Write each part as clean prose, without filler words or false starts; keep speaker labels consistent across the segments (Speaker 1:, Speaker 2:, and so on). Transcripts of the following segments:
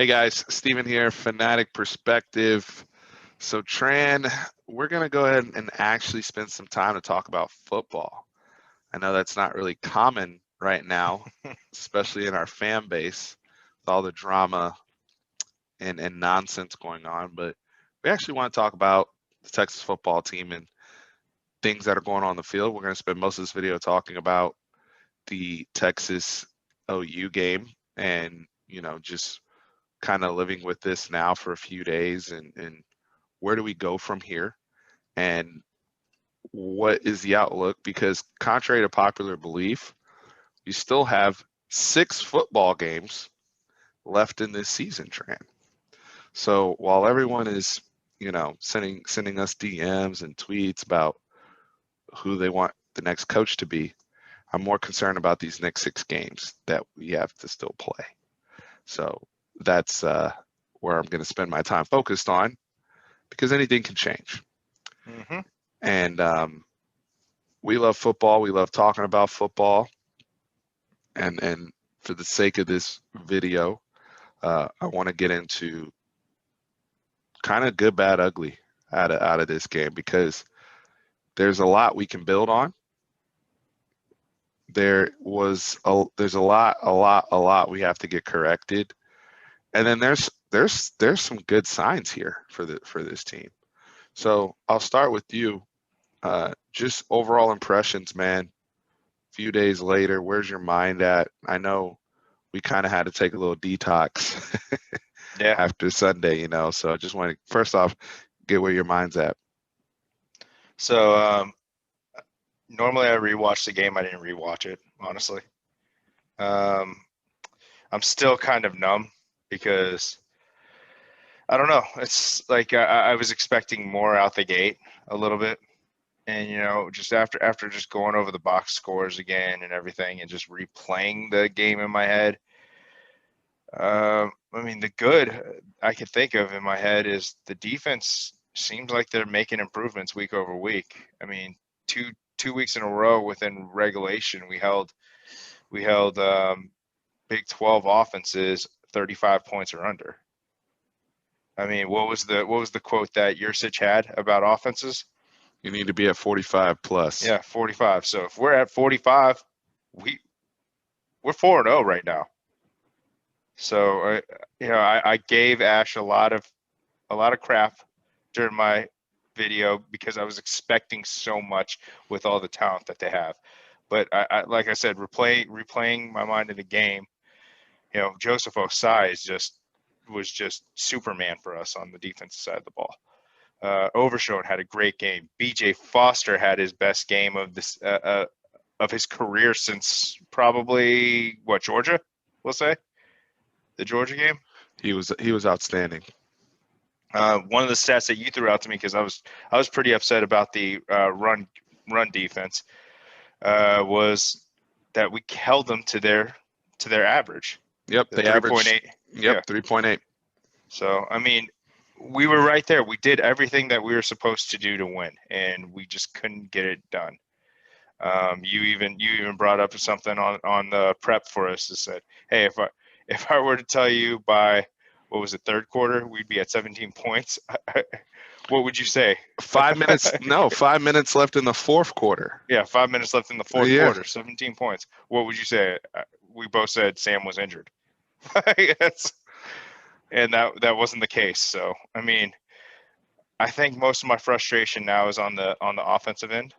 Speaker 1: Hey guys, Steven here, Fanatic Perspective. So Tran, we're going to go ahead and actually spend some time to talk about football. I know that's not really common right now, especially in our fan base with all the drama and nonsense going on, but we actually want to talk about the Texas football team and things that are going on the field. We're going to spend most of this video talking about the Texas OU game and, just kind of living with this now for a few days and where do we go from here and what is the outlook, because contrary to popular belief, we still have 6 football games left in this season, Tran. So while everyone is sending us DMs and tweets about who they want the next coach to be, I'm more concerned about these next 6 games that we have to still play. So that's where I'm going to spend my time focused on, because anything can change.
Speaker 2: Mm-hmm.
Speaker 1: And we love football. We love talking about football. And for the sake of this video, I want to get into kind of good, bad, ugly out of this game, because there's a lot we can build on. There's a lot we have to get corrected, and then there's some good signs here for this team. So I'll start with you. Just overall impressions, man. Few days later, where's your mind at? I know we kind of had to take a little detox
Speaker 2: Yeah.
Speaker 1: after Sunday, so I just want to first off get where your mind's at.
Speaker 2: So normally I rewatch the game. I didn't rewatch it, honestly. I'm still kind of numb because I don't know. It's like I was expecting more out the gate a little bit. And just after just going over the box scores again and everything and just replaying the game in my head, the good I could think of in my head is the defense seems like they're making improvements week over week. I mean, two weeks in a row within regulation, we held Big 12 offenses 35 points or under. I mean, what was the quote that Yursich had about offenses?
Speaker 1: You need to be at 45 plus.
Speaker 2: Yeah, 45. So if we're at 45, we're 4-0 right now. So I gave Ash a lot of crap during my video because I was expecting so much with all the talent that they have. But I like I said, replaying my mind in the game, Joseph Osai was just Superman for us on the defensive side of the ball. Overshone had a great game. BJ Foster had his best game of his career since probably Georgia, we'll say, the Georgia game.
Speaker 1: He was outstanding.
Speaker 2: One of the stats that you threw out to me, because I was pretty upset about the run defense, was that we held them to their average.
Speaker 1: Yep,
Speaker 2: the
Speaker 1: they averaged 3.8. Yep, yeah. 3.8.
Speaker 2: So I mean, we were right there. We did everything that we were supposed to do to win, and we just couldn't get it done. You even brought up something on the prep for us that said, "Hey, if I were to tell you by what was it, third quarter, we'd be at 17 points, what would you say?"
Speaker 1: 5 minutes? No, 5 minutes left in the fourth quarter.
Speaker 2: Yeah, 5 minutes left in the fourth quarter. 17 points. What would you say? We both said Sam was injured. And that wasn't the case. So I mean, I think most of my frustration now is on the offensive end,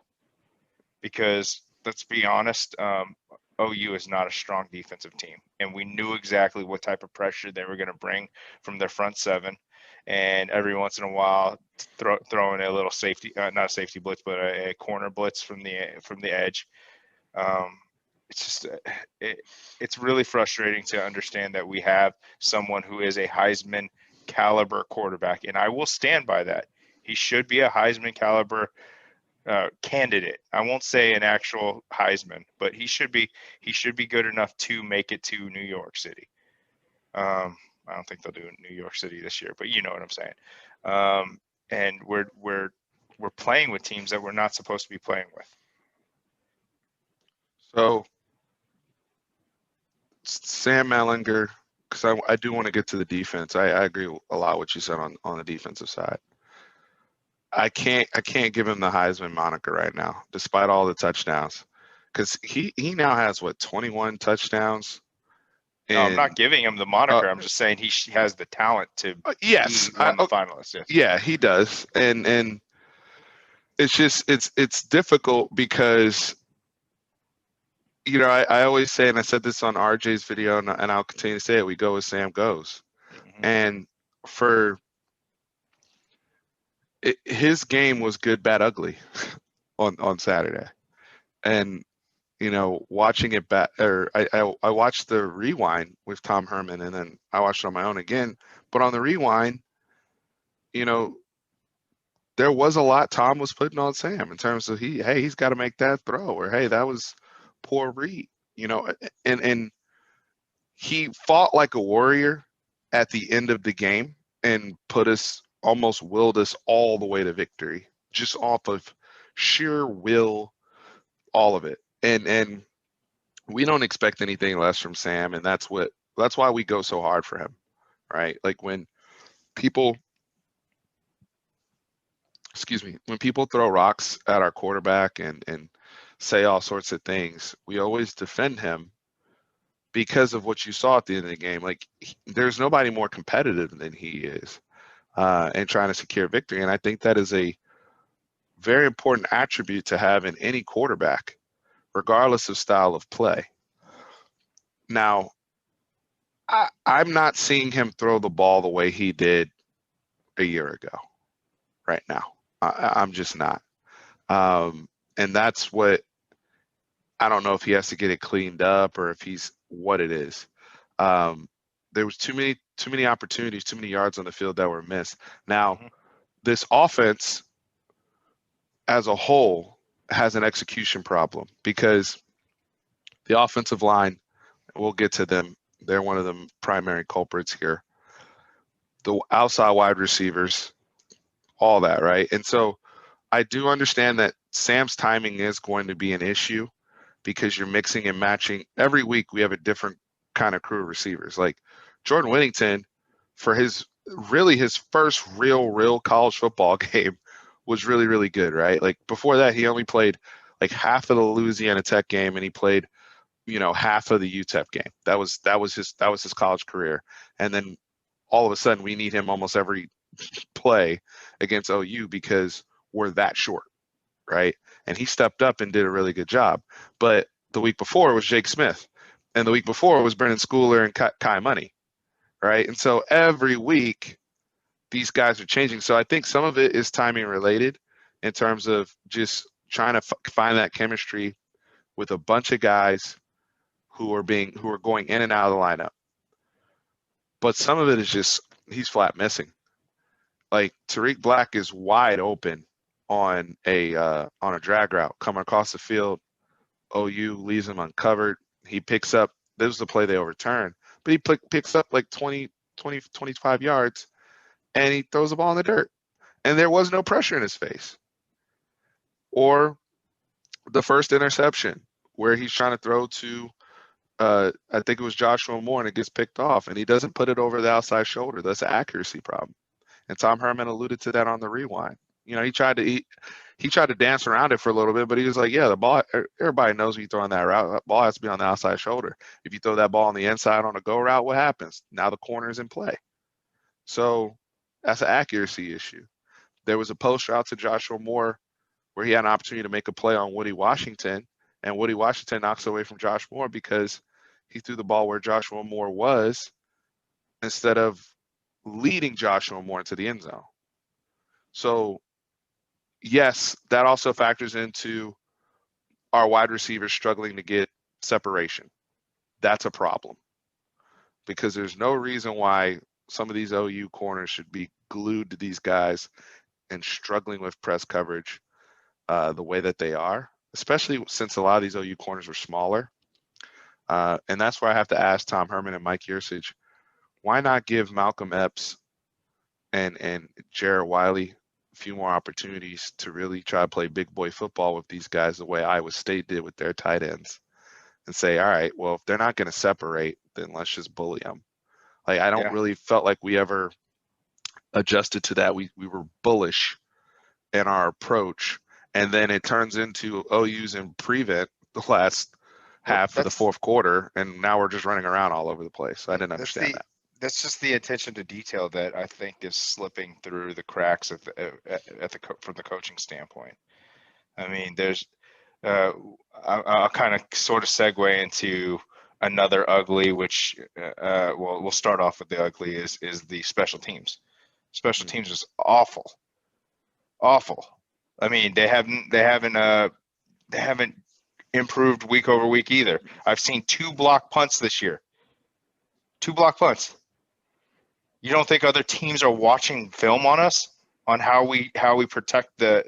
Speaker 2: because let's be honest, OU is not a strong defensive team, and we knew exactly what type of pressure they were going to bring from their front seven, and every once in a while throw in a little safety, not a safety blitz, but a corner blitz from the edge. It's just it's really frustrating to understand that we have someone who is a Heisman caliber quarterback, and I will stand by that. He should be a Heisman caliber candidate. I won't say an actual Heisman, but he should be good enough to make it to New York City. I don't think they'll do it in New York City this year, but you know what I'm saying. And we're playing with teams that we're not supposed to be playing with.
Speaker 1: So Sam Ehlinger because I do want to get to the defense. I agree a lot what you said on the defensive side. I can't give him the Heisman moniker right now, despite all the touchdowns, because he now has what 21 touchdowns.
Speaker 2: No, I'm not
Speaker 1: And
Speaker 2: giving him the moniker. I'm just saying he has the talent to
Speaker 1: yes,
Speaker 2: be one of the finalists. Yes.
Speaker 1: yeah, he does, and it's just it's difficult because I always say, and I said this on RJ's video, and I'll continue to say it, we go as Sam goes.
Speaker 2: Mhm.
Speaker 1: And for his game was good, bad, ugly on Saturday. And watching it back, or I watched the rewind with Tom Herman, and then I watched it on my own again. But on the rewind, there was a lot Tom was putting on Sam in terms of he's got to make that throw, or hey, that was poor read, and he fought like a warrior at the end of the game and almost willed us all the way to victory, just off of sheer will, all of it. And we don't expect anything less from Sam, and that's why we go so hard for him, right? Like when people throw rocks at our quarterback and say all sorts of things, we always defend him because of what you saw at the end of the game. Like there's nobody more competitive than he is, and trying to secure victory. And I think that is a very important attribute to have in any quarterback, regardless of style of play. Now, I'm not seeing him throw the ball the way he did a year ago right now. I'm just not. And that's what, I don't know if he has to get it cleaned up or if he's what it is. There was too many opportunities, too many yards on the field that were missed. Now, this offense as a whole has an execution problem because the offensive line, we'll get to them. They're one of the primary culprits here. The outside wide receivers, all that, right? And so I do understand that Sam's timing is going to be an issue because you're mixing and matching. Every week we have a different kind of crew of receivers. Like Jordan Whittington, for his first real college football game was really, really good, right? Like before that, he only played like half of the Louisiana Tech game and he played, half of the UTEP game. That was his college career. And then all of a sudden we need him almost every play against OU because we're that short, right? And he stepped up and did a really good job. But the week before was Jake Smith, and the week before was Brennan Schooler and Kai Money, right? And so every week these guys are changing. So I think some of it is timing related in terms of just trying to find that chemistry with a bunch of guys who are going in and out of the lineup. But some of it is just he's flat missing. Like Tariq Black is wide open on a drag route coming across the field. OU leaves him uncovered. He picks up, this was the play they overturned, but he picks up like 20, 25 yards and he throws the ball in the dirt. And there was no pressure in his face. Or the first interception where he's trying to throw to, I think it was Joshua Moore, and it gets picked off and he doesn't put it over the outside shoulder. That's an accuracy problem. And Tom Herman alluded to that on the rewind. He tried to dance around it for a little bit, but he was like, yeah, the ball, everybody knows when you throw on that route, that ball has to be on the outside shoulder. If you throw that ball on the inside on a go route, what happens? Now the corner is in play. So that's an accuracy issue. There was a post route to Joshua Moore where he had an opportunity to make a play on Woody Washington, and Woody Washington knocks away from Josh Moore because he threw the ball where Joshua Moore was instead of leading Joshua Moore into the end zone. So yes, that also factors into our wide receivers struggling to get separation. That's a problem because there's no reason why some of these OU corners should be glued to these guys and struggling with press coverage the way that they are, especially since a lot of these OU corners are smaller. And that's where I have to ask Tom Herman and Mike Yurcich, why not give Malcolm Epps and Jared Wiley a few more opportunities to really try to play big boy football with these guys the way Iowa State did with their tight ends, and say, all right, well, if they're not going to separate, then let's just bully them. Like I don't
Speaker 2: Yeah.
Speaker 1: really felt like we ever adjusted to that. We were bullish in our approach, and then it turns into OU's in prevent the last
Speaker 2: Well,
Speaker 1: half of the fourth quarter, and now we're just running around all over the place. I didn't
Speaker 2: that's
Speaker 1: understand
Speaker 2: the
Speaker 1: that.
Speaker 2: that's just the attention to detail that I think is slipping through the cracks from the coaching standpoint. I mean, there's I'll kind of sort of segue into another ugly, which well, we'll start off with the ugly is the special teams. Special teams is awful, awful. I mean, they haven't improved week over week either. I've seen 2 block punts this year. 2 block punts. You don't think other teams are watching film on us on how we protect the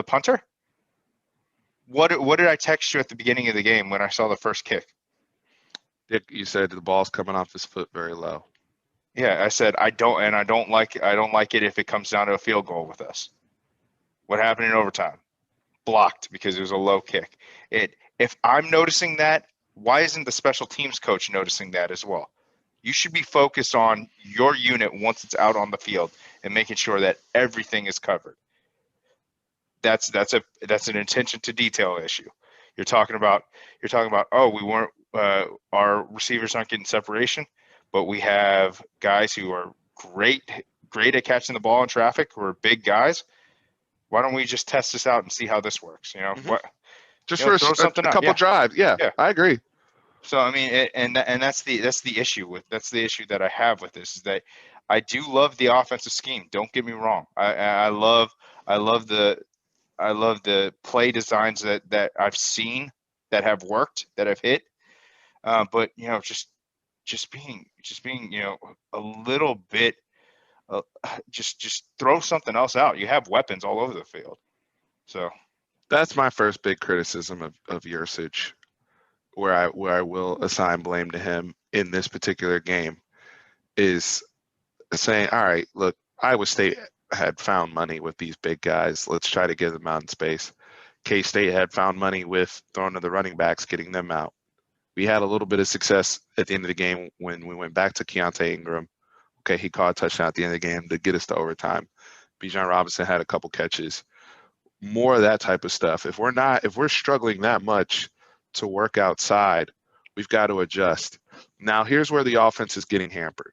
Speaker 2: punter? What did I text you at the beginning of the game when I saw the first kick?
Speaker 1: Dick, you said the ball's coming off his foot very low.
Speaker 2: Yeah, I said I don't like it if it comes down to a field goal with us. What happened in overtime? Blocked because it was a low kick. If I'm noticing that, why isn't the special teams coach noticing that as well? You should be focused on your unit once it's out on the field and making sure that everything is covered. That's an attention to detail issue. You're talking about oh, we weren't our receivers aren't getting separation, but we have guys who are great at catching the ball in traffic, who are big guys. Why don't we just test this out and see how this works? What?
Speaker 1: Just for
Speaker 2: throw something
Speaker 1: a
Speaker 2: out.
Speaker 1: couple drives. Yeah, I agree.
Speaker 2: So I mean, and that's the issue that I have with this is that I do love the offensive scheme. Don't get me wrong. I love the play designs that I've seen that have worked, that have hit. But just being a little bit, just throw something else out. You have weapons all over the field. So
Speaker 1: that's my first big criticism of Yurcich, where I will assign blame to him in this particular game, is saying, all right, look, Iowa State had found money with these big guys. Let's try to get them out in space. K-State had found money with throwing to the running backs, getting them out. We had a little bit of success at the end of the game when we went back to Keontae Ingram. Okay, he caught a touchdown at the end of the game to get us to overtime. Bijan Robinson had a couple catches. More of that type of stuff. If we're struggling that much to work outside, we've got to adjust. Now, here's where the offense is getting hampered.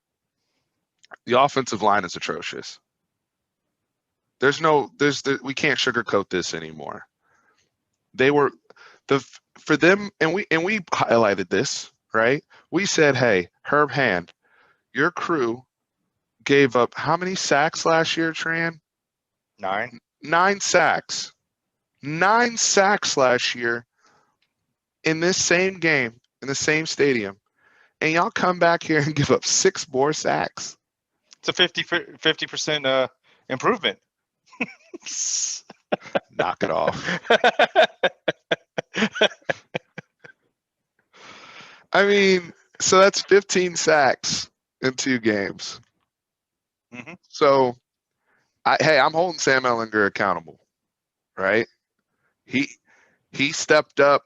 Speaker 1: The offensive line is atrocious. We can't sugarcoat this anymore. For them, and we highlighted this, right? We said, hey, Herb Hand, your crew gave up how many sacks last year, Tran?
Speaker 2: 9.
Speaker 1: 9 sacks. 9 sacks last year in this same game, in the same stadium. And y'all come back here and give up 6 more sacks.
Speaker 2: It's a 50% improvement.
Speaker 1: Knock it off. I mean, so that's 15 sacks in 2 games.
Speaker 2: Mm-hmm.
Speaker 1: So, I'm holding Sam Ehlinger accountable, right? He stepped up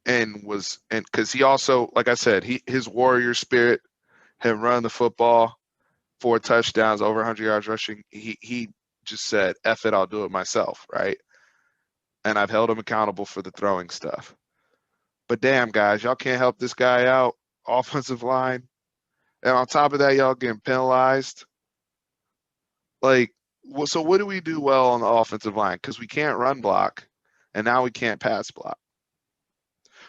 Speaker 1: and because he also, like I said, his warrior spirit had run the football, 4 touchdowns, over 100 yards rushing. He just said, F it, I'll do it myself, right? And I've held him accountable for the throwing stuff. But damn, guys, y'all can't help this guy out, offensive line. And on top of that, y'all getting penalized. So what do we do well on the offensive line? Because we can't run block, and now we can't pass block.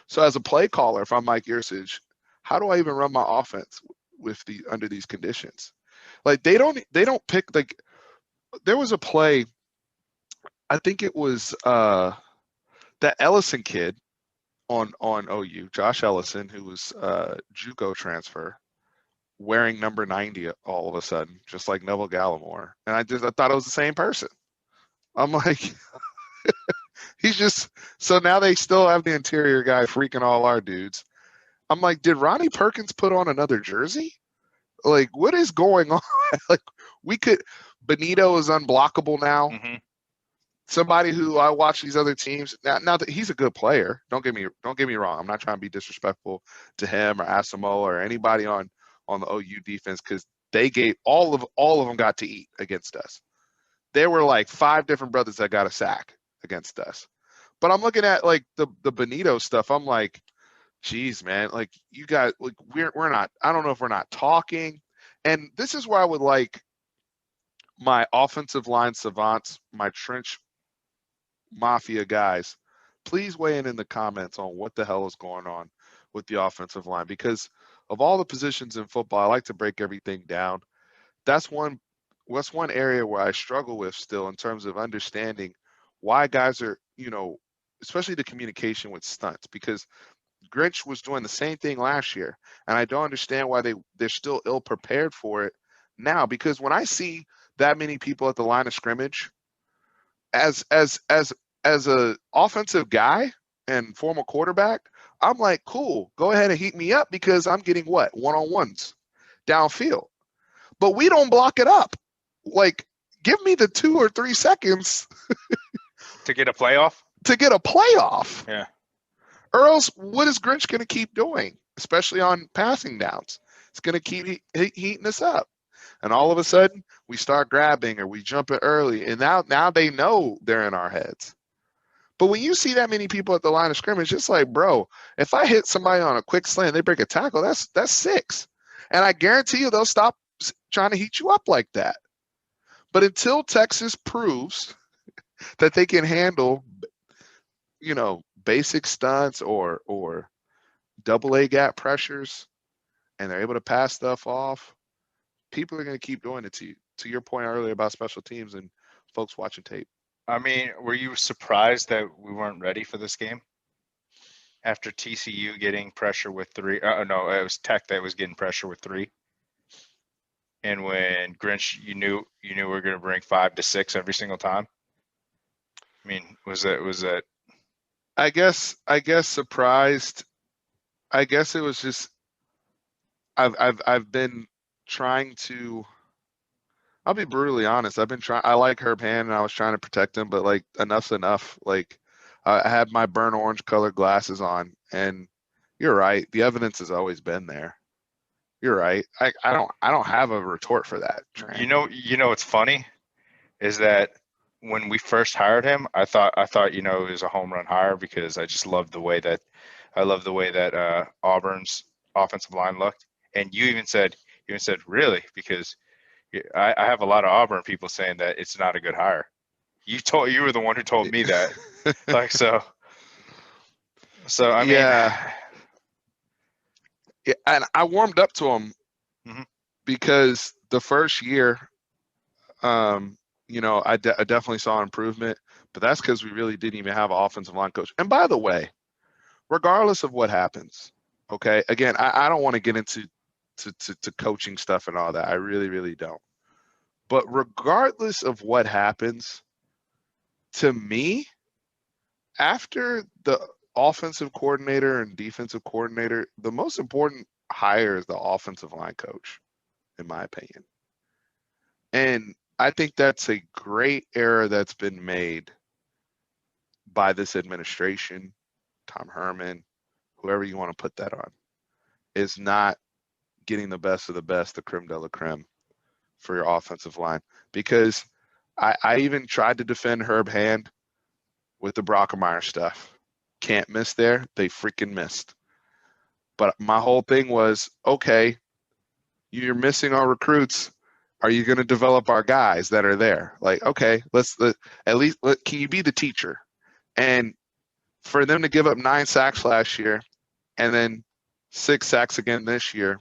Speaker 1: So as a play caller, if I'm Mike Yurcich, how do I even run my offense under these conditions? Like they don't pick, like there was a play, I think it was that Ellison kid on OU, Josh Ellison, who was JUCO transfer, wearing number 90 all of a sudden, just like Neville Gallimore. And I thought it was the same person. I'm like, so now they still have the interior guy freaking all our dudes. I'm like, did Ronnie Perkins put on another jersey? Like, what is going on? Like, Benito is unblockable now.
Speaker 2: Mm-hmm.
Speaker 1: Somebody who I watch these other teams now that he's a good player. Don't get me wrong. I'm not trying to be disrespectful to him or Asamoah or anybody on on the OU defense because they gave all of them got to eat against us. There were like 5 different brothers that got a sack against us. But I'm looking at like the Benito stuff. I'm like, geez, man, like you guys, like we're not. I don't know if we're not talking. And this is where I would like my offensive line savants, my trench mafia guys, please weigh in the comments on what the hell is going on with the offensive line, because of all the positions in football, I like to break everything down. That's one area where I struggle with still in terms of understanding why guys are, especially the communication with stunts, because Grinch was doing the same thing last year, and I don't understand why they're still ill prepared for it now, because when I see that many people at the line of scrimmage, as a offensive guy and former quarterback, I'm like, cool, go ahead and heat me up because I'm getting what? One-on-ones downfield. But we don't block it up. Like, give me the 2 or 3 seconds
Speaker 2: to get a playoff.
Speaker 1: Yeah. Or else, what is Grinch going to keep doing, especially on passing downs? It's going to keep heating us up. And all of a sudden, we start grabbing or we jump it early. And now they know they're in our heads. But when you see that many people at the line of scrimmage, it's like, bro, if I hit somebody on a quick slant, they break a tackle, that's 6. And I guarantee you they'll stop trying to heat you up like that. But until Texas proves that they can handle, basic stunts or double-A gap pressures, and they're able to pass stuff off, people are going to keep doing it to you. To your point earlier about special teams and folks watching tape.
Speaker 2: I mean, were you surprised that we weren't ready for this game? After TCU getting pressure with 3, no, it was Tech that was getting pressure with 3. And when Grinch, you knew we were going to bring 5 to 6 every single time. I mean, was that?
Speaker 1: I guess surprised. I guess it was just I've been trying to. I'll be brutally honest. I like Herb Hand, and I was trying to protect him, but like enough's enough. Like I had my burnt orange colored glasses on, and you're right. The evidence has always been there. You're right. I don't have a retort for that. Trent.
Speaker 2: You know what's funny is that when we first hired him, I thought it was a home run hire because I just loved the way that Auburn's offensive line looked. And you even said really, because I have a lot of Auburn people saying that it's not a good hire. You were the one who told me that. Like so I mean,
Speaker 1: yeah, and I warmed up to him because the first year, I definitely saw improvement, but that's because we really didn't even have an offensive line coach. And by the way, regardless of what happens, okay, again, I don't want to get into to coaching stuff and all that. I really, really don't. But regardless of what happens, to me, after the offensive coordinator and defensive coordinator, the most important hire is the offensive line coach, in my opinion. And I think that's a great error that's been made by this administration, Tom Herman, whoever you want to put that on, is not getting the best of the best, the creme de la creme, for your offensive line. Because I even tried to defend Herb Hand with the Brockermeyer stuff. Can't miss there. They freaking missed. But my whole thing was, okay, you're missing our recruits. Are you going to develop our guys that are there? Like, okay, can you be the teacher? And for them to give up 9 sacks last year and then 6 sacks again this year,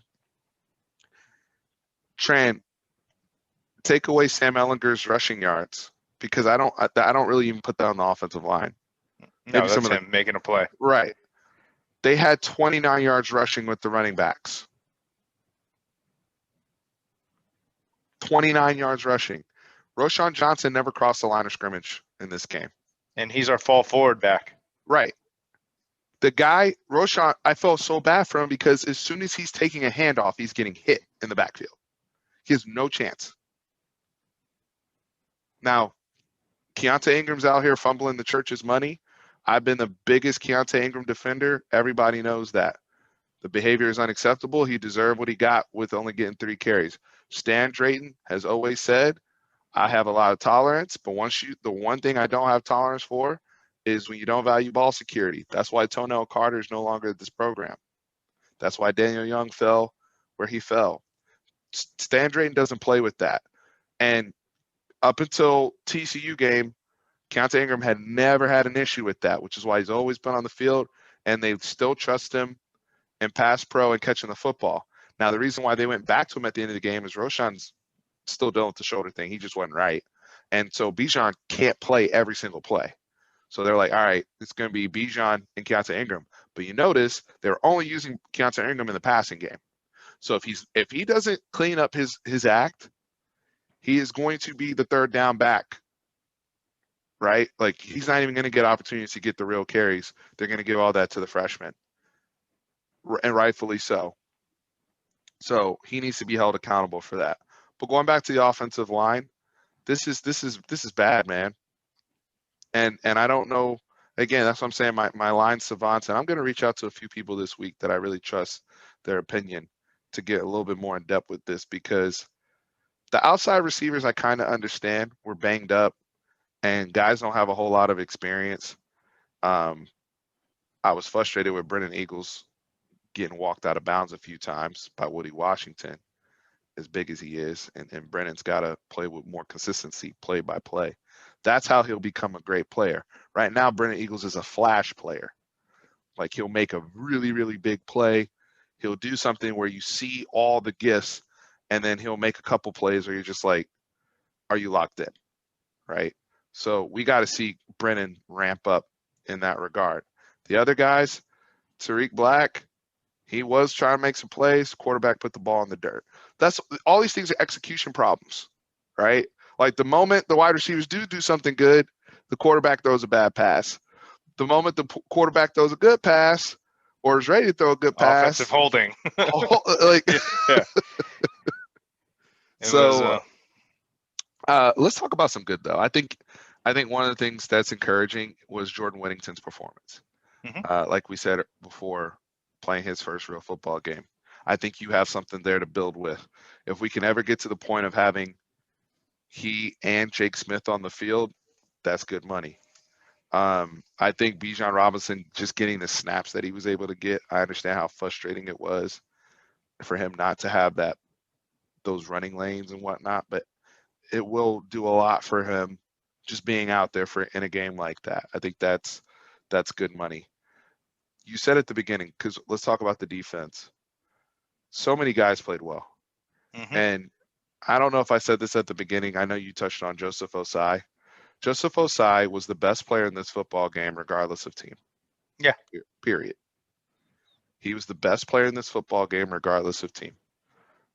Speaker 1: Tran, take away Sam Ehlinger's rushing yards, because I don't really even put that on the offensive line.
Speaker 2: No, that's him making a play.
Speaker 1: Right. They had 29 yards rushing with the running backs. 29 yards rushing. Roschon Johnson never crossed the line of scrimmage in this game.
Speaker 2: And he's our fall forward back.
Speaker 1: Right. The guy, Roschon, I felt so bad for him because as soon as he's taking a handoff, he's getting hit in the backfield. He has no chance. Now, Keontae Ingram's out here fumbling the church's money. I've been the biggest Keontae Ingram defender. Everybody knows that. The behavior is unacceptable. He deserved what he got with only getting 3 carries. Stan Drayton has always said, I have a lot of tolerance, but the one thing I don't have tolerance for is when you don't value ball security. That's why Tonell Carter is no longer at this program. That's why Daniel Young fell where he fell. Stan Drayton doesn't play with that. And up until TCU game, Keontae Ingram had never had an issue with that, which is why he's always been on the field, and they still trust him in pass pro and catching the football. Now, the reason why they went back to him at the end of the game is Roschon's still dealing with the shoulder thing. He just wasn't right. And so Bijan can't play every single play. So they're like, all right, it's going to be Bijan and Keontae Ingram. But you notice they're only using Keontae Ingram in the passing game. So if he doesn't clean up his act, he is going to be the third down back, right? Like, he's not even going to get opportunities to get the real carries. They're going to give all that to the freshman, and rightfully so. So he needs to be held accountable for that. But going back to the offensive line, this is bad, man. And I don't know. Again, that's what I'm saying. My line savants, and I'm going to reach out to a few people this week that I really trust their opinion to get a little bit more in depth with this, because the outside receivers I kind of understand. We're banged up, and guys don't have a whole lot of experience. I was frustrated with Brennan Eagles getting walked out of bounds a few times by Woody Washington, as big as he is, and Brennan's got to play with more consistency, play by play. That's how he'll become a great player. Right now, Brennan Eagles is a flash player. Like, he'll make a really, really big play. He'll do something where you see all the gifts, and then he'll make a couple plays where you're just like, are you locked in? Right? So we got to see Brennan ramp up in that regard. The other guys, Tariq Black, he was trying to make some plays. Quarterback put the ball in the dirt. That's all. These things are execution problems, right? Like, the moment the wide receivers do something good, the quarterback throws a bad pass. The moment the quarterback throws a good pass or is ready to throw a good pass,
Speaker 2: offensive holding.
Speaker 1: like,
Speaker 2: Yeah.
Speaker 1: So let's talk about some good, though. I think one of the things that's encouraging was Jordan Whittington's performance. Like we said before, playing his first real football game. I think you have something there to build with. If we can ever get to the point of having he and Jake Smith on the field, that's good money. I think Bijan Robinson just getting the snaps that he was able to get, I understand how frustrating it was for him not to have those running lanes and whatnot, but it will do a lot for him just being out there in a game like that. I think that's good money. You said at the beginning, because let's talk about the defense. So many guys played well. And I don't know if I said this at the beginning. I know you touched on Joseph Osai. Joseph Osai was the best player in this football game, regardless of team.
Speaker 2: Yeah.
Speaker 1: Period. He was the best player in this football game, regardless of team.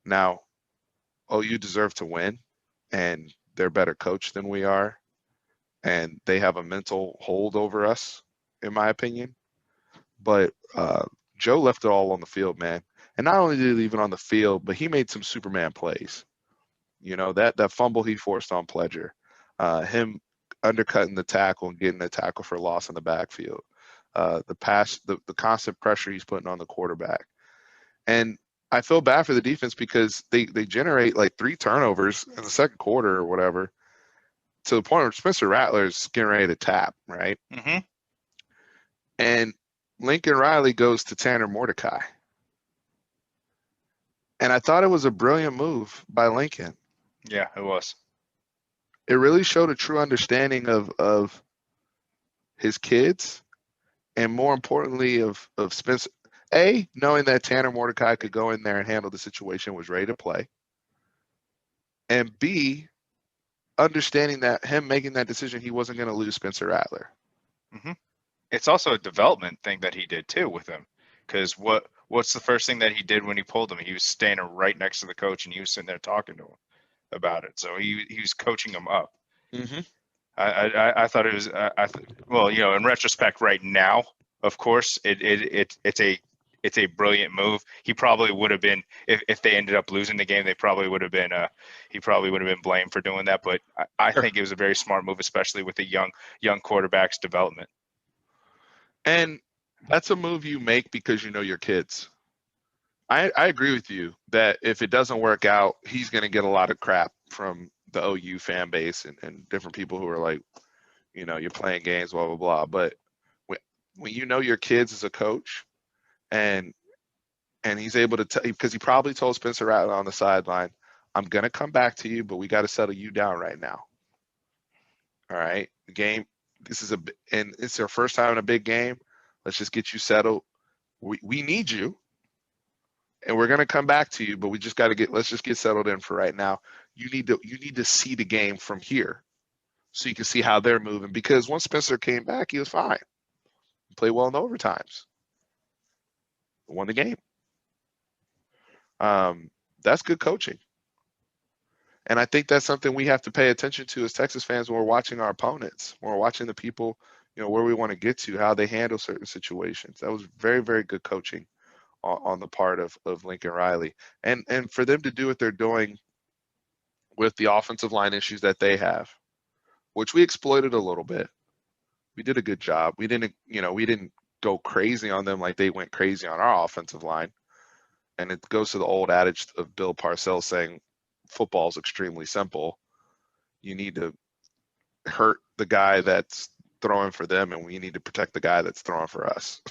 Speaker 1: Now, OU deserve to win, and they're better coached than we are, and they have a mental hold over us, in my opinion. But Joe left it all on the field, man. And not only did he leave it on the field, but he made some Superman plays. You know, that fumble he forced on Pledger, him undercutting the tackle and getting the tackle for loss in the backfield, the pass, the constant pressure he's putting on the quarterback. And I feel bad for the defense because they generate like 3 turnovers in the second quarter or whatever, to the point where Spencer Rattler's getting ready to tap, right? And Lincoln Riley goes to Tanner Mordecai. And I thought it was a brilliant move by Lincoln.
Speaker 2: Yeah, it was.
Speaker 1: It really showed a true understanding of his kids, and more importantly of Spencer. A, knowing that Tanner Mordecai could go in there and handle the situation, was ready to play. And B, understanding that him making that decision, he wasn't going to lose Spencer Rattler.
Speaker 2: It's also a development thing that he did too with him, because what's the first thing that he did when he pulled him? He was standing right next to the coach, and he was sitting there talking to him about it. So he was coaching him up. I thought it was well, you know, in retrospect, right now, of course, it's a brilliant move. He probably would have been, if they ended up losing the game, they probably would have been he probably would have been blamed for doing that. But I think it was a very smart move, especially with the young quarterback's development.
Speaker 1: And that's a move you make because you know your kids. I agree with you that if it doesn't work out, he's going to get a lot of crap from the OU fan base and different people who are like, you're playing games, blah, blah, blah. But when, when you know your kids as a coach and he's able to tell, because he probably told Spencer Rattler on the sideline, I'm going to come back to you, but we got to settle you down right now. All right. The game, and it's their first time in a big game. Let's just get you settled. We need you. And we're gonna come back to you, but we just got to let's just get settled in for right now. You need to see the game from here so you can see how they're moving. Because once Spencer came back, he was fine. He played well in the overtimes. Won the game. That's good coaching. And I think that's something we have to pay attention to as Texas fans when we're watching our opponents, when we're watching the people, where we want to get to, how they handle certain situations. That was very, very good coaching on the part of Lincoln Riley. And for them to do what they're doing with the offensive line issues that they have, which we exploited a little bit. We did a good job. We didn't go crazy on them like they went crazy on our offensive line. And it goes to the old adage of Bill Parcells saying football is extremely simple. You need to hurt the guy that's throwing for them, and we need to protect the guy that's throwing for us.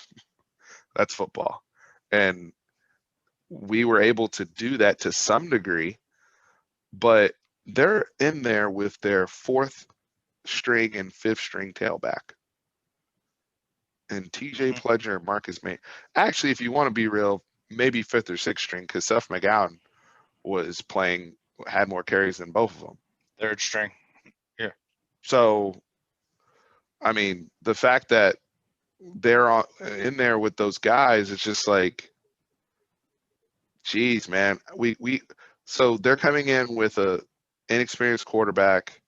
Speaker 1: That's football. And we were able to do that to some degree, but they're in there with their fourth string and fifth string tailback. And TJ Pledger and Marcus May. Actually, if you want to be real, maybe fifth or sixth string, because Seth McGowan had more carries than both of them.
Speaker 2: Third string. Yeah.
Speaker 1: So, I mean, the fact that they're in there with those guys, it's just like, geez, man. So they're coming in with a inexperienced quarterback.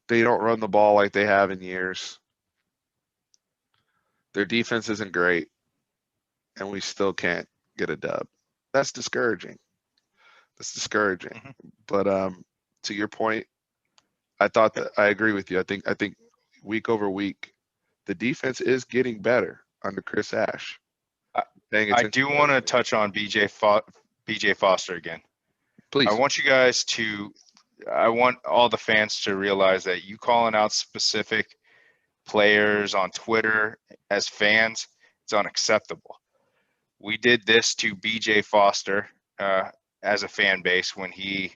Speaker 1: They don't run the ball like they have in years. Their defense isn't great, and we still can't get a dub. That's discouraging.
Speaker 2: Mm-hmm.
Speaker 1: But to your point, I thought that I agree with you. I think week over week, the defense is getting better under Chris Ash.
Speaker 2: I do want to touch on BJ Foster again.
Speaker 1: Please.
Speaker 2: I want all the fans to realize that you calling out specific players on Twitter as fans, it's unacceptable. We did this to BJ Foster as a fan base when he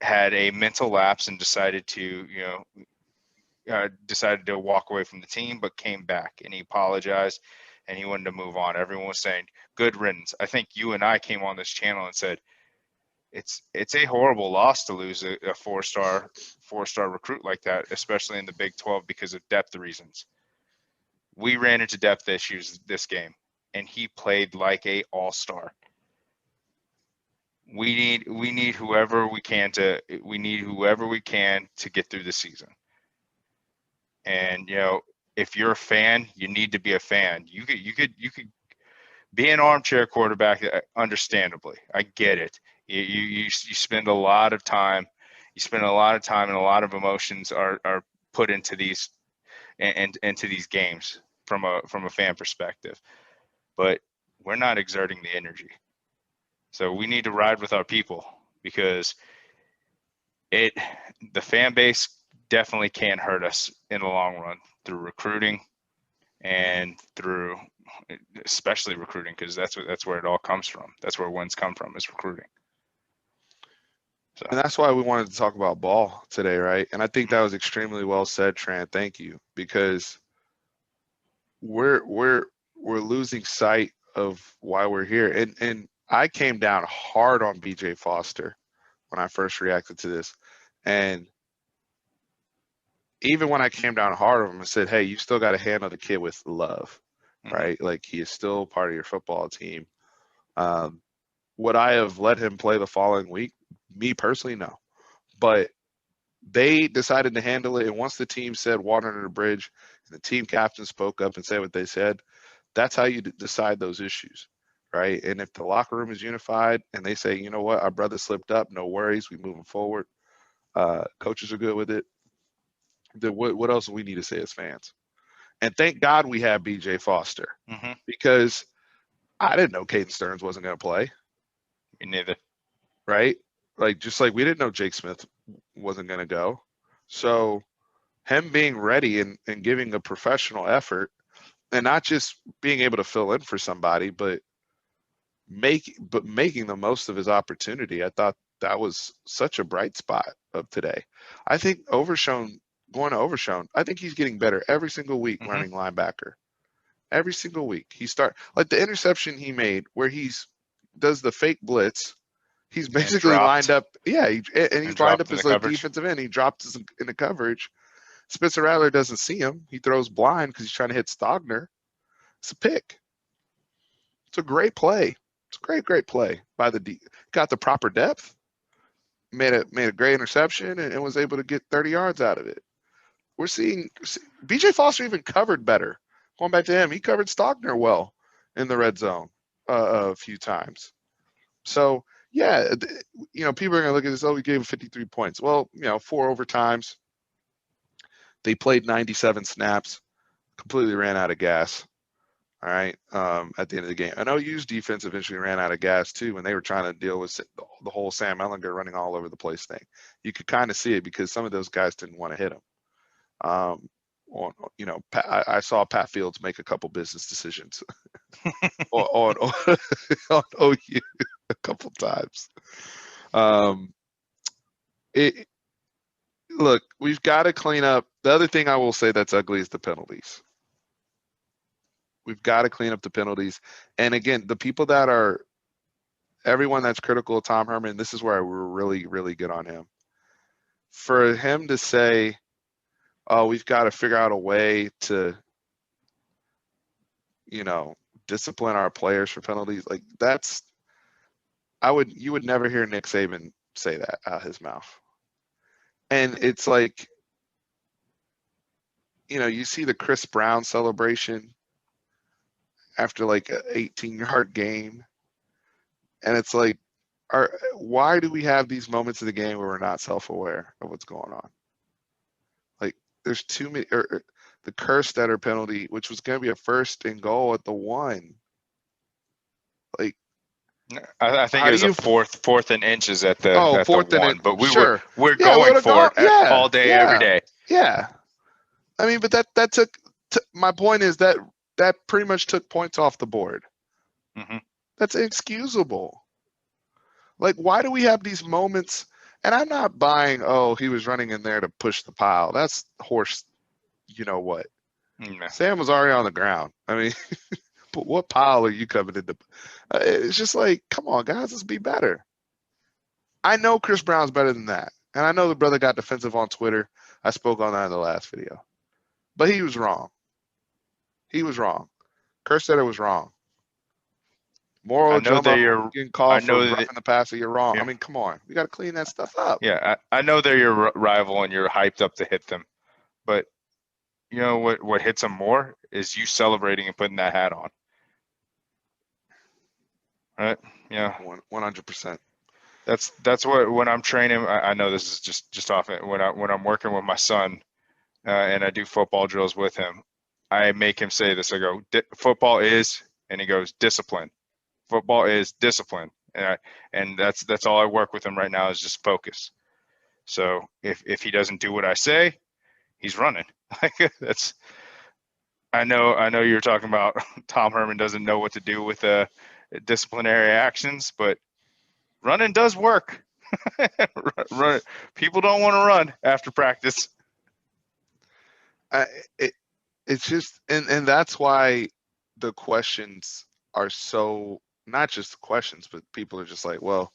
Speaker 2: had a mental lapse and decided to walk away from the team, but came back and he apologized and he wanted to move on. Everyone was saying good riddance. I think you and I came on this channel and said it's a horrible loss to lose a four-star recruit like that, especially in the Big 12 because of depth reasons. We ran into depth issues this game, and he played like a all-star. We need whoever we can to get through the season. And if you're a fan, you need to be a fan. You could be an armchair quarterback, understandably. I get it. You spend a lot of time. You spend a lot of time, and a lot of emotions are put into these and into these games from a fan perspective. But we're not exerting the energy. So we need to ride with our people because the fan base definitely can hurt us in the long run through recruiting and through especially recruiting, because that's where it all comes from. That's where wins come from, is recruiting.
Speaker 1: So. And that's why we wanted to talk about ball today, right? And I think that was extremely well said, Tran. Thank you, because we're losing sight of why we're here. And I came down hard on BJ Foster when I first reacted to this. And even when I came down hard on him and said, hey, you still got to handle the kid with love, right? Like, he is still part of your football team. Would I have let him play the following week? Me personally, no. But they decided to handle it. And once the team said water under the bridge, and the team captain spoke up and said what they said, that's how you decide those issues, right? And if the locker room is unified and they say, you know what, our brother slipped up, no worries, we moving forward. Coaches are good with it. Then what else do we need to say as fans? And thank God we have BJ Foster, because I didn't know Caden Stearns wasn't going to play,
Speaker 2: Me neither.
Speaker 1: right? Like, just like we didn't know Jake Smith wasn't going to go. So him being ready and giving a professional effort and not just being able to fill in for somebody, but making the most of his opportunity. I thought that was such a bright spot of today. I think Overshone, going to Overshone, I think he's getting better every single week
Speaker 2: Mhm.
Speaker 1: running linebacker. Every single week. He start like the interception he made where does the fake blitz. He's basically lined
Speaker 2: dropped
Speaker 1: up, yeah, and
Speaker 2: and
Speaker 1: he's lined
Speaker 2: dropped
Speaker 1: up
Speaker 2: in the
Speaker 1: as a
Speaker 2: coverage.
Speaker 1: defensive end. He drops in the coverage. Spencer Rattler doesn't see him. He throws blind because he's trying to hit Stogner. It's a pick. It's a great play. It's a great play by the D. Got the proper depth, made a great interception, and was able to get 30 yards out of it. We're seeing BJ Foster even covered better. Going back to him, he covered Stogner well in the red zone a few times. So yeah, people are gonna look at this. Oh, we gave him 53 points. Well, 4 overtimes. They played 97 snaps. Completely ran out of gas. All right. At the end of the game, I know OU's defense eventually ran out of gas too when they were trying to deal with the whole Sam Ehlinger running all over the place thing. You could kind of see it because some of those guys didn't want to hit him. I saw Pat Fields make a couple business decisions on on OU a couple times. Um, it Look, we've got to clean up. The other thing I will say that's ugly is the penalties. We've got to clean up the penalties. And again, the people that are everyone that's critical of Tom Herman, this is where we're really, really good on him. For him to say, "Oh, we've got to figure out a way to, discipline our players for penalties," like you would never hear Nick Saban say that out of his mouth. And it's like, you see the Chris Brown celebration after like an 18-yard game, and it's like, why do we have these moments of the game where we're not self-aware of what's going on? Like, there's too many. The Kerstetter penalty, which was going to be a 1st and goal at the 1. Like,
Speaker 2: I think
Speaker 1: how
Speaker 2: it
Speaker 1: do
Speaker 2: was a
Speaker 1: you?
Speaker 2: fourth and inches at the
Speaker 1: Oh,
Speaker 2: at the
Speaker 1: 4th and
Speaker 2: one,
Speaker 1: it.
Speaker 2: but
Speaker 1: Sure.
Speaker 2: we're
Speaker 1: Yeah, we
Speaker 2: going
Speaker 1: would have
Speaker 2: for
Speaker 1: gone.
Speaker 2: it
Speaker 1: Yeah,
Speaker 2: all day, every
Speaker 1: yeah,
Speaker 2: day.
Speaker 1: yeah. I mean, but that took. My point is that pretty much took points off the board.
Speaker 2: Hmm.
Speaker 1: That's inexcusable. Like, why do we have these moments? And I'm not buying, oh, he was running in there to push the pile. That's horse, you know what?
Speaker 2: Mm,
Speaker 1: Sam was already on the ground. I mean, but what pile are you coming into? It's just like, come on, guys, let's be better. I know Chris Brown's better than that. And I know the brother got defensive on Twitter. I spoke on that in the last video. But he was wrong. He was wrong. Kerstetter was wrong.
Speaker 2: I
Speaker 1: Moro
Speaker 2: know that
Speaker 1: Jomo
Speaker 2: you're.
Speaker 1: getting
Speaker 2: I
Speaker 1: called for
Speaker 2: know that.
Speaker 1: roughing the passer, you're wrong. I
Speaker 2: Yeah,
Speaker 1: mean, come on. We got to clean that stuff up.
Speaker 2: yeah. I know they're your rival and you're hyped up to hit them, but you know what hits them more is you celebrating and putting that hat on. Right? Yeah.
Speaker 1: 100%.
Speaker 2: That's what when I'm training. I know this is just off it. When I'm working with my son, and I do football drills with him, I make him say this. I go, football is, and he goes, discipline. Football is discipline, and that's all I work with him right now is just focus. So if he doesn't do what I say, he's running. That's I know you're talking about Tom Herman doesn't know what to do with disciplinary actions, but running does work. Run. People don't want to run after practice.
Speaker 1: It, it's just, and that's why the questions are so, not just the questions, but people are just like, well,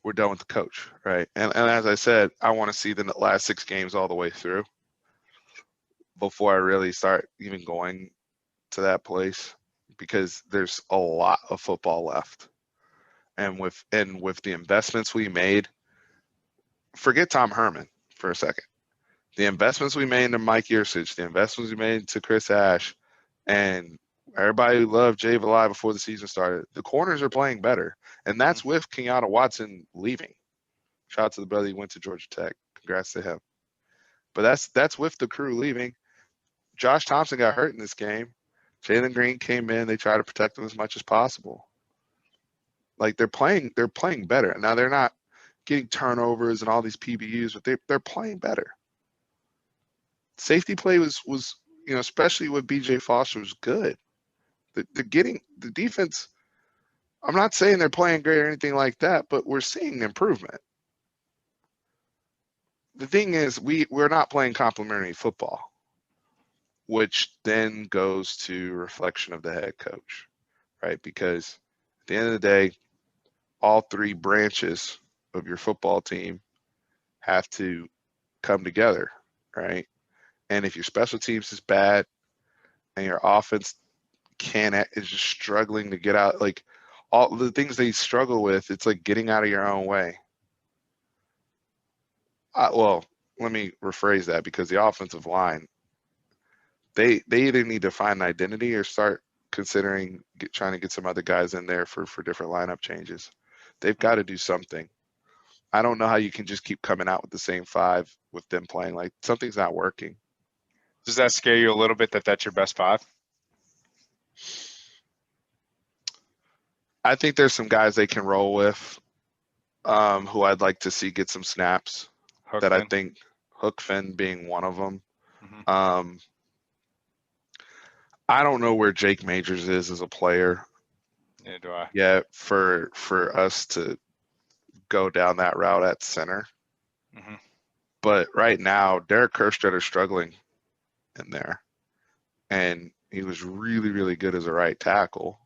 Speaker 1: we're done with the coach, right? And as I said, I want to see the last 6 games all the way through before I really start even going to that place, because there's a lot of football left. And with the investments we made, forget Tom Herman for a second. The investments we made into Mike Yurcich, the investments we made to Chris Ash, and everybody who loved Jay Valai before the season started, the corners are playing better. And that's with Kenyatta Watson leaving. Shout out to the brother who went to Georgia Tech. Congrats to him. But that's with the crew leaving. Josh Thompson got hurt in this game. Jalen Green came in. They try to protect him as much as possible. Like they're playing better. Now they're not getting turnovers and all these PBUs, but they're playing better. Safety play was especially with BJ Foster, was good. They're getting the defense. I'm not saying they're playing great or anything like that, but we're seeing improvement. The thing is, we're not playing complementary football, which then goes to reflection of the head coach, right? Because at the end of the day, all three branches of your football team have to come together, right? And if your special teams is bad and your offense is just struggling to get out, like all the things they struggle with, it's like getting out of your own way. Well, let me rephrase that, because the offensive line, they either need to find an identity or start considering trying to get some other guys in there for different lineup changes. They've got to do something. I don't know how you can just keep coming out with the same five with them playing. Like something's not working.
Speaker 2: Does that scare you a little bit that that's your best five?
Speaker 1: I think there's some guys they can roll with, who I'd like to see get some snaps.
Speaker 2: Hook
Speaker 1: that I
Speaker 2: Finn?
Speaker 1: think Hook Finn being one of them.
Speaker 2: Mhm.
Speaker 1: I don't know where Jake Majors is as a player
Speaker 2: Neither do I.
Speaker 1: yet for us to go down that route at center.
Speaker 2: Mhm.
Speaker 1: But right now, Derek Kerstedter's struggling in there. And he was really, really good as a right tackle.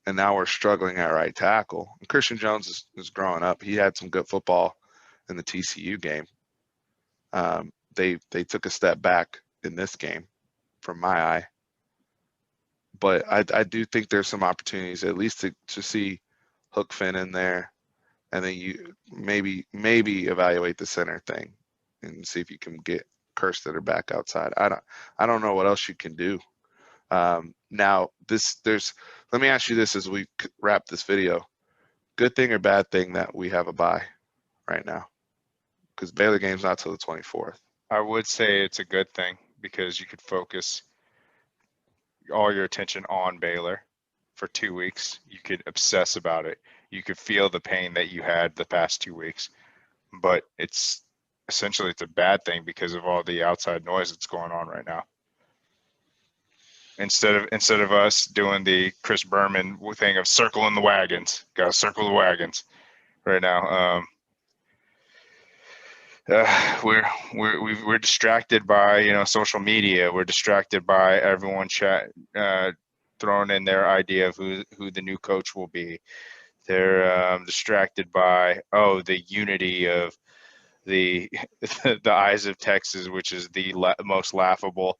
Speaker 1: And now we're struggling at right tackle. And Christian Jones is growing up. He had some good football in the TCU game. They took a step back in this game from my eye. But I do think there's some opportunities at least to see Hook Finn in there, and then you maybe evaluate the center thing and see if you can get Kerstetter back outside. I don't know what else you can do. Now let me ask you this as we wrap this video: good thing or bad thing that we have a bye right now? Because Baylor game's not till the 24th.
Speaker 2: I would say it's a good thing because you could focus all your attention on Baylor for 2 weeks. You could obsess about it. You could feel the pain that you had the past 2 weeks. But it's essentially it's a bad thing because of all the outside noise that's going on right now. Instead of us doing the Chris Berman thing of circling the wagons, gotta circle the wagons right now. We're distracted by social media. We're distracted by everyone throwing in their idea of who the new coach will be. They're distracted by the unity of the the Eyes of Texas, which is the most laughable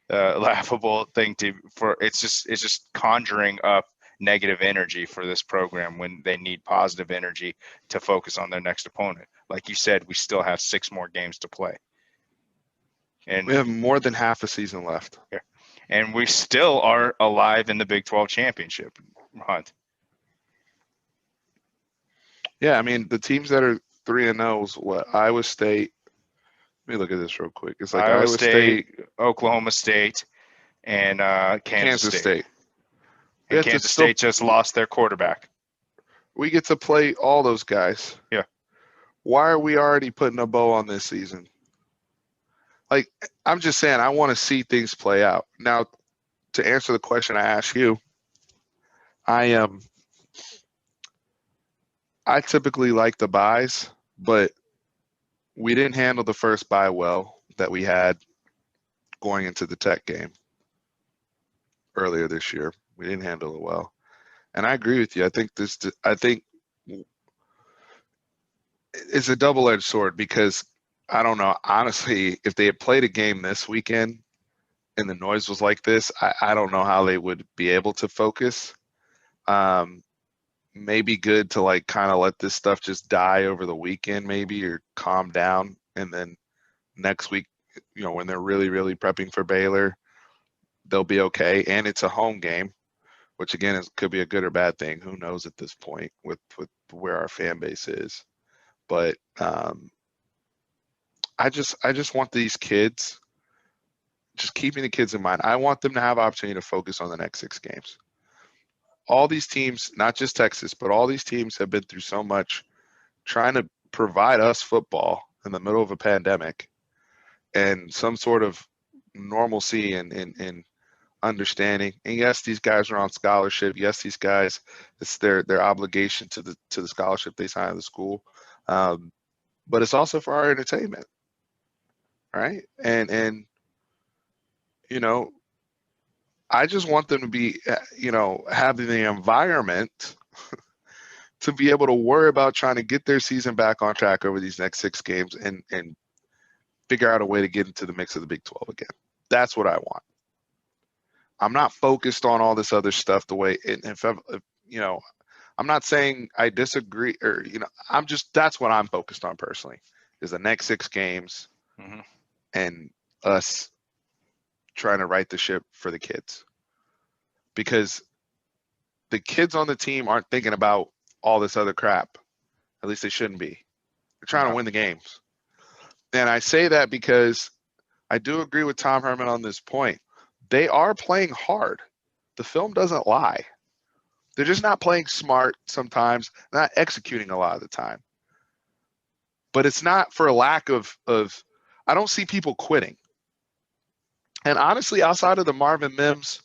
Speaker 2: thing it's just conjuring up negative energy for this program when they need positive energy to focus on their next opponent. Like you said, we still have 6 more games to play. And
Speaker 1: we have more than half a season left.
Speaker 2: And we still are alive in the Big 12 championship hunt.
Speaker 1: Yeah, I mean, the teams that are 3-0 is what? Iowa State. Let me look at this real quick. It's like Iowa State,
Speaker 2: Oklahoma State, and Kansas State. And Kansas State just lost their quarterback.
Speaker 1: We get to play all those guys.
Speaker 2: Yeah.
Speaker 1: Why are we already putting a bow on this season? Like, I'm just saying, I want to see things play out. Now, to answer the question I asked you, I typically like the buys, but we didn't handle the first buy well that we had going into the Tech game earlier this year. We didn't handle it well. And I agree with you. I think it's a double-edged sword because I don't know, honestly, if they had played a game this weekend and the noise was like this, I don't know how they would be able to focus. Maybe good to like kind of let this stuff just die over the weekend maybe, or calm down. And then next week, when they're really, really prepping for Baylor, they'll be okay. And it's a home game, which again could be a good or bad thing. Who knows at this point with where our fan base is. But I just want these kids just keeping the kids in mind. I want them to have opportunity to focus on the next 6 games. All these teams, not just Texas, but all these teams have been through so much trying to provide us football in the middle of a pandemic and some sort of normalcy and understanding. And yes, these guys are on scholarship. Yes, these guys, it's their obligation to the scholarship they sign at the school. But it's also for our entertainment, right? And you know, I just want them to be, having the environment to be able to worry about trying to get their season back on track over these next 6 games and figure out a way to get into the mix of the Big 12 again. That's what I want. I'm not focused on all this other stuff the way, if I'm not saying I disagree or, that's what I'm focused on personally is the next 6 games and us trying to right the ship for the kids, because the kids on the team aren't thinking about all this other crap. At least they shouldn't be. They're trying to win the games. And I say that because I do agree with Tom Herman on this point. They are playing hard. The film doesn't lie. They're just not playing smart sometimes, not executing a lot of the time. But it's not for a lack of I don't see people quitting. And honestly, outside of the Marvin Mims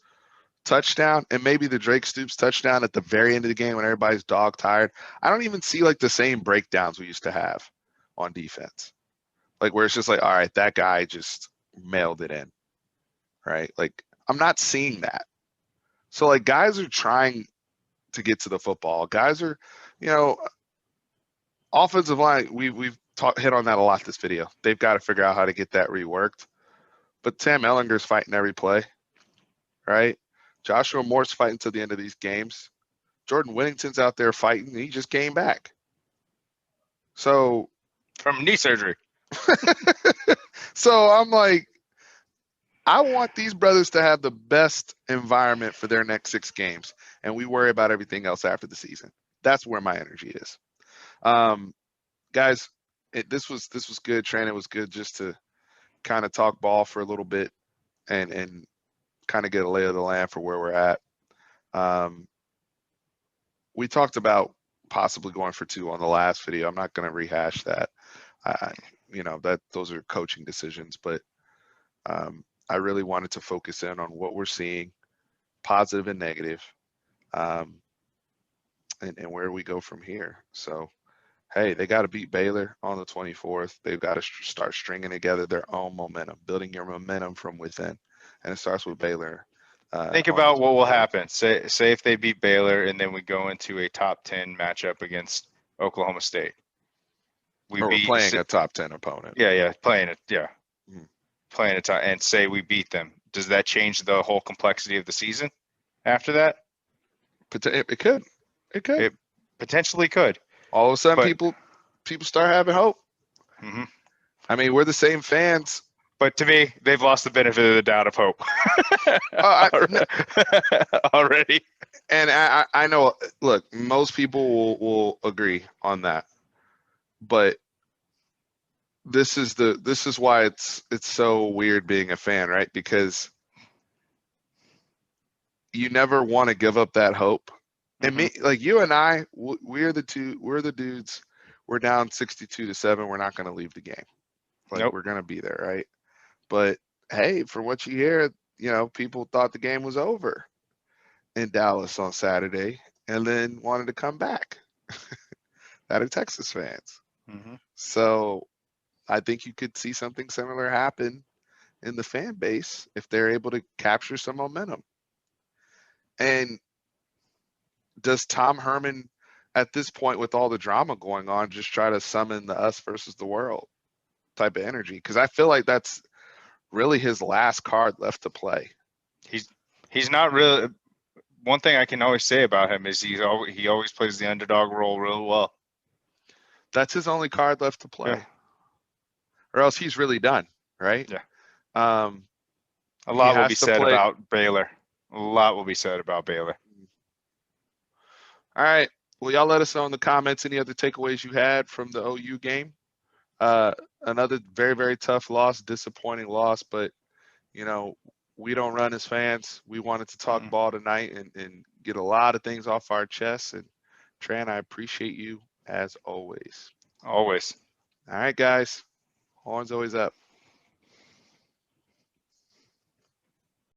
Speaker 1: touchdown and maybe the Drake Stoops touchdown at the very end of the game when everybody's dog tired, I don't even see like the same breakdowns we used to have on defense. Like where it's just like, all right, that guy just mailed it in, right? Like I'm not seeing that. So like guys are trying to get to the football. Guys are, offensive line, we've hit on that a lot this video. They've got to figure out how to get that reworked. But Sam Ehlinger's fighting every play, right? Joshua Moore's fighting to the end of these games. Jordan Whittington's out there fighting. He just came back. So
Speaker 2: from knee surgery.
Speaker 1: So I'm like, I want these brothers to have the best environment for their next 6 games, and we worry about everything else after the season. That's where my energy is. Guys, this was good. Training was good just to kind of talk ball for a little bit and kind of get a lay of the land for where we're at. We talked about possibly going for 2 on the last video. I'm not going to rehash that. Those are coaching decisions, but I really wanted to focus in on what we're seeing, positive and negative, and where we go from here. So, hey, they got to beat Baylor on the 24th. They've got to start stringing together their own momentum, building your momentum from within, and it starts with Baylor.
Speaker 2: Think about what will happen. Say if they beat Baylor and then we go into a top 10 matchup against Oklahoma State.
Speaker 1: We're playing a top 10 opponent.
Speaker 2: Yeah, playing it. Yeah, playing it and say we beat them. Does that change the whole complexity of the season after that?
Speaker 1: It could.
Speaker 2: It potentially could.
Speaker 1: All of a sudden, people start having hope. I mean, we're the same fans.
Speaker 2: But to me, they've lost the benefit of the doubt of hope already.
Speaker 1: And I know, look, most people will agree on that. But this is why it's so weird being a fan, right? Because you never want to give up that hope. And me, like you and I, we're the dudes. We're down 62-7. We're not going to leave the game. Like We're going to be there, right? But hey, from what you hear, people thought the game was over in Dallas on Saturday and then wanted to come back. That are Texas fans. So I think you could see something similar happen in the fan base if they're able to capture some momentum. And does Tom Herman at this point, with all the drama going on, just try to summon the us versus the world type of energy? Because I feel like that's really his last card left to play.
Speaker 2: He's not really. One thing I can always say about him is he always plays the underdog role real well.
Speaker 1: That's his only card left to play.
Speaker 2: Yeah.
Speaker 1: Or else he's really done, right?
Speaker 2: Yeah.
Speaker 1: A
Speaker 2: lot will be said about Baylor. A lot will be said about Baylor.
Speaker 1: All right. Well, y'all let us know in the comments any other takeaways you had from the OU game. Another very, very tough loss, disappointing loss, but you know, we don't run as fans. We wanted to talk
Speaker 2: Mm-mm.
Speaker 1: ball tonight and get a lot of things off our chests. And Tran, I appreciate you as always.
Speaker 2: Always.
Speaker 1: All right, guys. Horns always up.